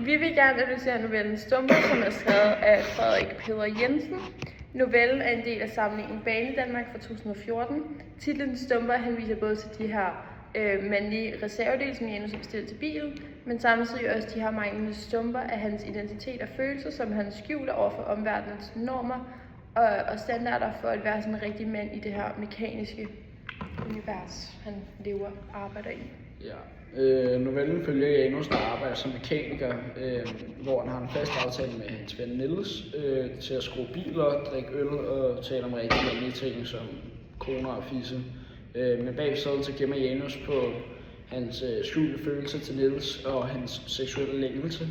Vi vil gerne analysere novellen Stumper, som er skrevet af Frederik Peder Jensen. Novellen er en del af samlingen Banedanmark fra 2014. Titlen Stumper henviser både til de her mandlige reservedele, som Janus har bestilt til bilen, men samtidig også de her manglende stumper af hans identitet og følelser, som han skjuler over for omverdenens normer og standarder for at være sådan en rigtig mand i det her mekaniske univers, han lever og arbejder i. Ja. Novellen følger Janus, der arbejder som mekaniker, hvor han har en fast aftale med hans ven Niels til at skrue biler, drikke øl og tale om rigtig mange ting som koner og fisse. Men bag facaden så gemmer Janus på hans skjulte følelser til Niels og hans seksuelle længelse.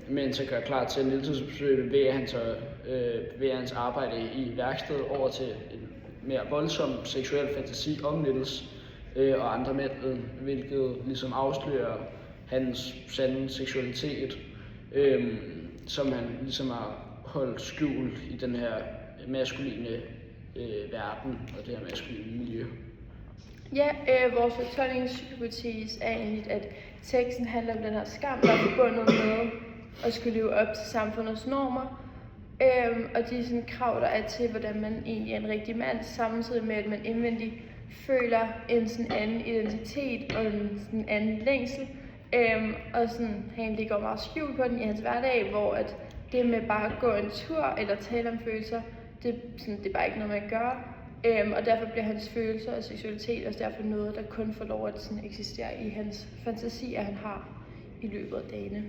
Mens han gør klar til Niels' besøg, bevæger hans arbejde i værkstedet over til en mere voldsom seksuel fantasi om Niels og andre mænd, hvilket ligesom afslører hans sande seksualitet, som han ligesom har holdt skjult i den her maskuline verden og det her maskuline miljø. Ja, vores fortolkningshypotese er egentlig, at teksten handler om den her skam, der er forbundet med at skulle leve op til samfundets normer, og de sådan krav, der er til, hvordan man egentlig er en rigtig mand, samtidig med, at man indvendigt føler en sådan anden identitet og en sådan anden længsel, og sådan, han ligger meget skjult på den i hans hverdag, hvor at det med bare at gå en tur eller tale om følelser, det er bare ikke noget, man gør. Og derfor bliver hans følelser og seksualitet også derfor noget, der kun får lov at sådan eksistere i hans fantasier, han har i løbet af dagene.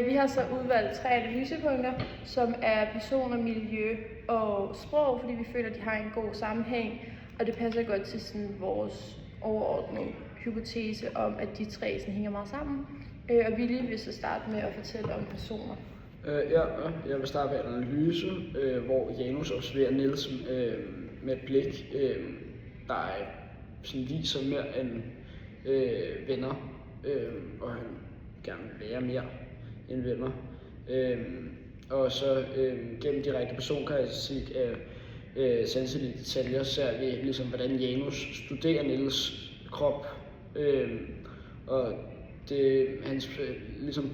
Vi har så udvalgt 3 analysepunkter, som er personer, miljø og sprog, fordi vi føler, at de har en god sammenhæng, og det passer godt til sådan vores overordnede hypotese om, at de 3 sådan hænger meget sammen. Og vi lige vil så starte med at fortælle om personer. Jeg vil starte med en analyse, hvor Janus observerer Niels med et blik, der sådan viser mere end venner, og han gerne vil være mere end venner. Og så gennem direkte personkarakteristik af sanselige detaljer ser vi ligesom, hvordan Janus studerer Niels krop, og hans ligesom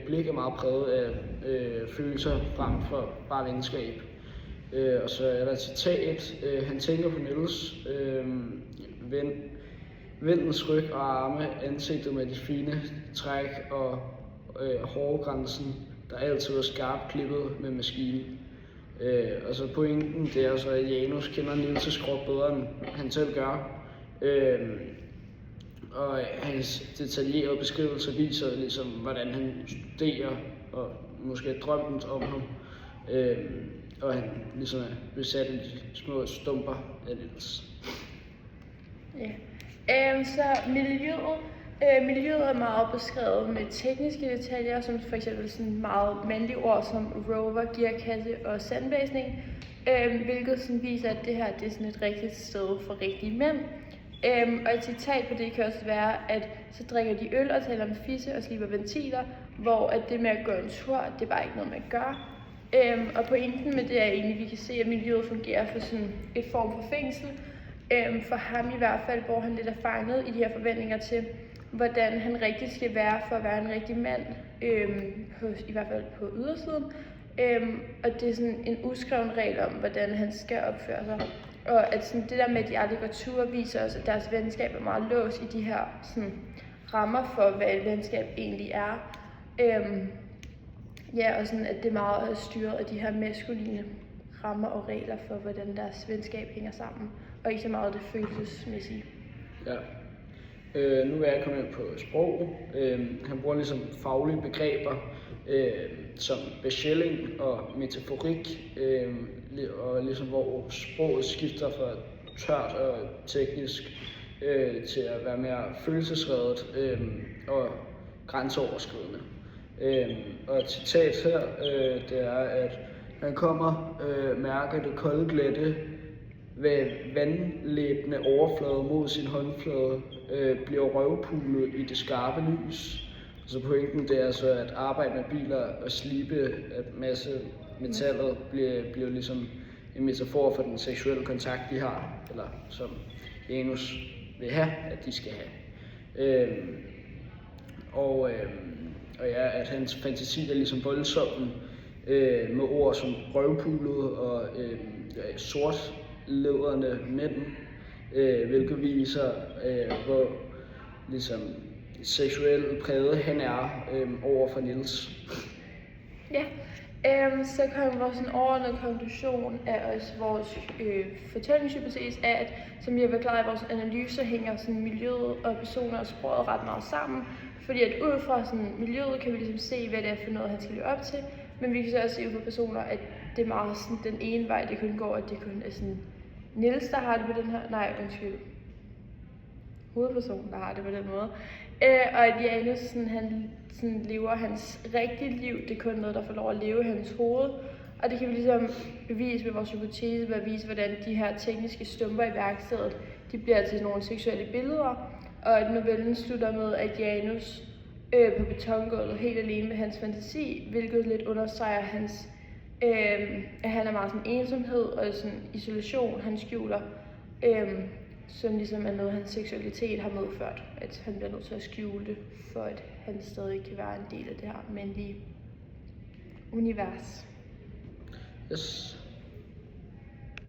blik er meget præget af følelser frem for bare venskab. Og så er der et citat, han tænker på Niels, vindens ryg og arme, ansigtet med de fine træk og hårgrænsen, der altid er skarpt klippet med maskine. Og så pointen, det er så, at Janus kender Niels' krop bedre, end han selv gør. Og hans detaljerede beskrivelser viser ligesom, hvordan han studerer og måske drømmer om ham. Og han ligesom er besat af de små stumper af Niels. Ja. Så miljøet er meget beskrevet med tekniske detaljer, som for eksempel sådan meget mandlige ord som rover, gearkasse og sandblæsning, hvilket sådan viser, at det her det er sådan et rigtigt sted for rigtige mænd. Og et citat på det kan også være, at så drikker de øl og taler om fisse og slipper ventiler, hvor at det med at gå en tur, det er bare ikke noget, man gør. Og pointen med det er egentlig, at vi kan se, at miljøet fungerer for sådan et form for fængsel. For ham i hvert fald, hvor han lidt er fanget i de her forventninger til, hvordan han rigtig skal være for at være en rigtig mand, i hvert fald på ydersiden. Og det er sådan en uskreven regel om, hvordan han skal opføre sig. Og at sådan det der med, at de aldrig går ture, viser os, at deres venskab er meget låst i de her sådan, rammer for, hvad et venskab egentlig er. Og sådan, at det er meget styret af de her maskuline rammer og regler for, hvordan deres venskab hænger sammen, og ikke så meget det følelsesmæssige. Ja. Nu vil jeg komme ind på sprog. Han bruger ligesom faglige begreber som besjelling og metaforik, og ligesom hvor sproget skifter fra tørt og teknisk til at være mere følelsesredet og grænseoverskridende. Og et citat her, det er, at han kommer, mærker det kolde glatte ved vandlæbende overflade mod sin håndflade, bliver røvpulet i det skarpe lys. Så pointen det er så, at arbejde med biler og slibe at masse metallet bliver ligesom en metafor for den seksuelle kontakt, de har, eller som Janus vil have, at de skal have. og ja, at hans fantasi er ligesom voldsom med ord som røvpulet og sortlederne mænd, hvilket viser, hvor ligesom seksuelt præget han er over for Niels. Ja, så kom vores sådan overordnede konklusion af vores fortællingshypotese er, at som vi har forklaret i vores analyse, hænger sådan miljøet og personer og sproget ret meget sammen. Fordi at ud fra sådan miljøet kan vi ligesom se, hvad det er for noget, han skal leve op til. Men vi kan så også se ud fra personer, at det er meget sådan den ene vej, det kun går, at det kun er sådan Niels, der har det på den her, hovedpersonen, der har det på den måde. Og at Janus han lever hans rigtige liv, det er kun noget, der får lov at leve i hans hoved. Og det kan vi ligesom bevise med vores hypotese, ved at vise, hvordan de her tekniske stumper i værkstedet, de bliver til nogle seksuelle billeder. Og at novellen slutter med, at Janus på betongulvet helt alene med hans fantasi, hvilket lidt understreger hans, at han er meget sådan ensomhed og sådan isolation, han skjuler, som ligesom er noget, hans seksualitet har medført, at han bliver nødt til at skjule det, for at han stadig kan være en del af det her mandlige univers. Yes.